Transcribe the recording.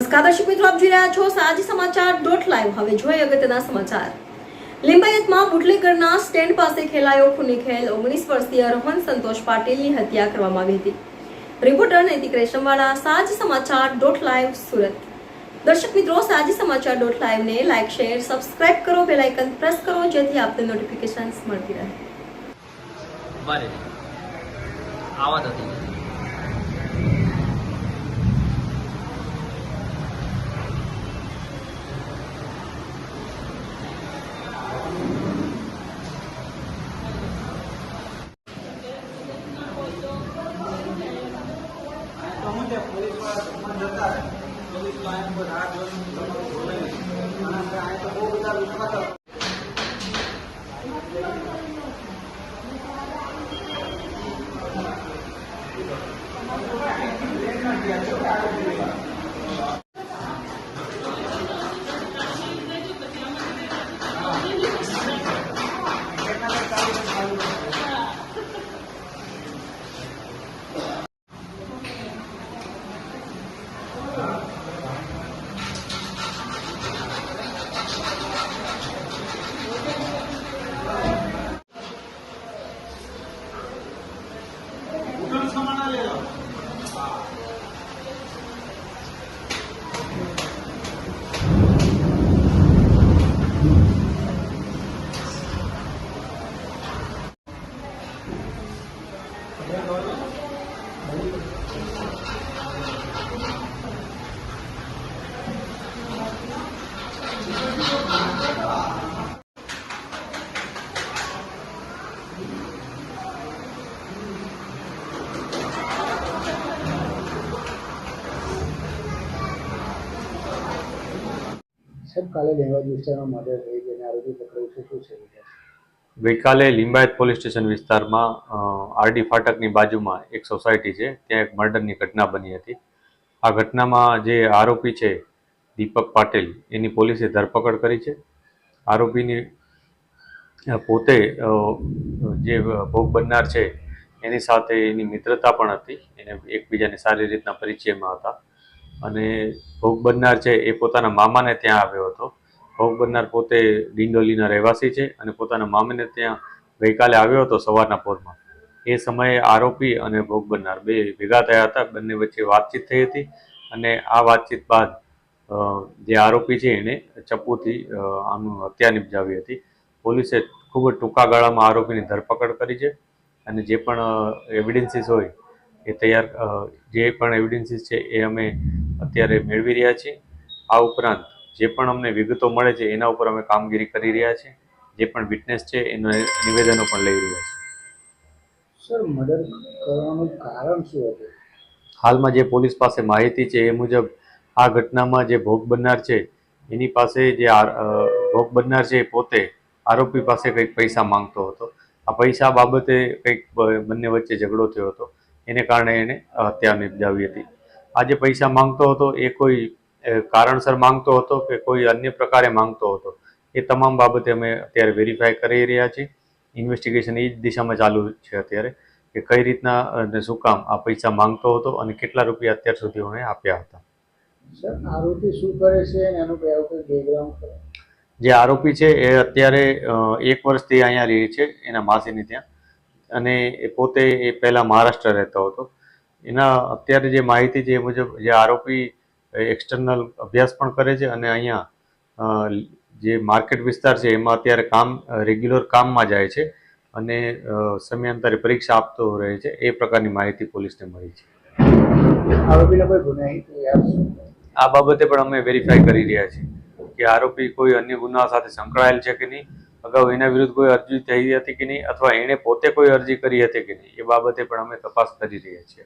નમસ્કાર દર્શક મિત્રો, આપ જોઈ રહ્યા છો સાજી સમાચાર .live। હવે જોઈએ અગત્યના સમાચાર। લિંબાયતમાં બુટલેગરના સ્ટેન્ડ પાસે ખેલાયો ખૂની ખેલ। 19 વર્ષીય રોહન સંતોષ પાટીલની હત્યા કરવામાં આવી હતી। રિપોર્ટર નૈતિક રેશમવાળા, સાજી સમાચાર .live સુરત। દર્શક મિત્રો, સાજી સમાચાર .live ને લાઈક, શેર, સબસ્ક્રાઇબ કરો, બેલ આઇકન પ્રેસ કરો જેથી આપને નોટિફિકેશન્સ મળતી રહે। બરાબર આવા હતી પોલીસ લાઈન પર હાથ જોઈને આ તો બહુ બધા વિશ્વાસ ગઈકાલે લિંબાયત પોલીસ સ્ટેશન વિસ્તારમાં આરડી ફાટકની બાજુમાં એક સોસાયટી છે, ત્યાં એક મર્ડરની ઘટના બની હતી। આ ઘટનામાં જે આરોપી છે દીપક પાટીલ, એની પોલીસે ધરપકડ કરી છે। આરોપીની પોતે જે ભોગ બનનાર છે એની સાથે એની મિત્રતા પણ હતી, એને એકબીજાને સારી રીતના પરિચયમાં હતા અને ભોગ બનનાર છે એ પોતાના મામાને ત્યાં આવ્યો હતો। ભોગ બનનાર પોતે ડિંડોલીના રહેવાસી છે અને પોતાના મામાને ત્યાં ગઈકાલે આવ્યો હતો સવારના પોરમાં। એ સમયે આરોપી અને ભોગ બનનાર બે ભેગા થયા હતા, બંને વચ્ચે વાતચીત થઈ હતી અને આ વાતચીત બાદ જે આરોપી છે એને ચપ્પુથી આનું હત્યા નિપજાવી હતી। પોલીસે ખૂબ જ ટૂંકા ગાળામાં આરોપીની ધરપકડ કરી છે અને જે પણ એવિડન્સીસ હોય એ જે પણ એવિડન્સીસ છે એ અમે અત્યારે મેળવી રહ્યા છીએ। આ ઉપરાંત જે પણ અમને વિગતો મળે છે એના ઉપર અમે કામગીરી કરી રહ્યા છીએ। જે પણ વિટનેસ છે એના નિવેદનો પણ લઈ રહ્યા છીએ। સર, મર્ડર કરવાનું કારણ શું હતું? હાલમાં જે પોલીસ પાસે માહિતી છે એ મુજબ આ ઘટનામાં જે ભોગ બનનાર છે એની પાસે જે ભોગ બનનાર છે એ પોતે આરોપી પાસે કંઈક પૈસા માંગતો હતો। આ પૈસા બાબતે કંઈક બંને વચ્ચે ઝઘડો થયો હતો, એને કારણે એને હત્યા નિપજાવી હતી। આ જે પૈસા માંગતો હતો એ કોઈ કારણસર માંગતો હતો કે કોઈ અન્ય પ્રકારે માંગતો હતો, એ તમામ બાબતે અમે અત્યારે વેરીફાઈ કરી રહ્યા છીએ। ઇન્વેસ્ટિગેશન એ જ દિશામાં ચાલુ છે અત્યારે કે કઈ રીતના અને શું કામ આ પૈસા માંગતો હતો અને કેટલા રૂપિયા અત્યાર સુધી અમે આપ્યા હતા। સર, આરોપી શું કરે છે અને એનું કોઈ બેકગ્રાઉન્ડ છે? જે આરોપી છે એ અત્યારે 1 વર્ષથી અહીંયા રહે છે એના માસીની ત્યાં, અને એ પોતે એ પહેલાં મહારાષ્ટ્ર રહેતો હતો। એના અત્યારે જે માહિતી છે એ મુજબ જે આરોપી એક્સટર્નલ અભ્યાસ પણ કરે છે અને અહીંયા જે માર્કેટ વિસ્તાર છે એમાં અત્યારે રેગ્યુલર કામમાં જાય છે અને સમયાંતરે પરીક્ષા આપતો રહે છે, એ પ્રકારની માહિતી પોલીસને મળી છે। આરોપીને કોઈ ગુનાહિત આ બાબતે પણ અમે વેરીફાઈ કરી રહ્યા છીએ કે આરોપી કોઈ અન્ય ગુના સાથે સંકળાયેલ છે કે નહીં, અગાઉ એના વિરુદ્ધ કોઈ અરજી થઈ હતી કે નહીં, અથવા એણે પોતે કોઈ અરજી કરી હતી કે નહીં, એ બાબતે પણ અમે તપાસ કરી રહ્યા છીએ।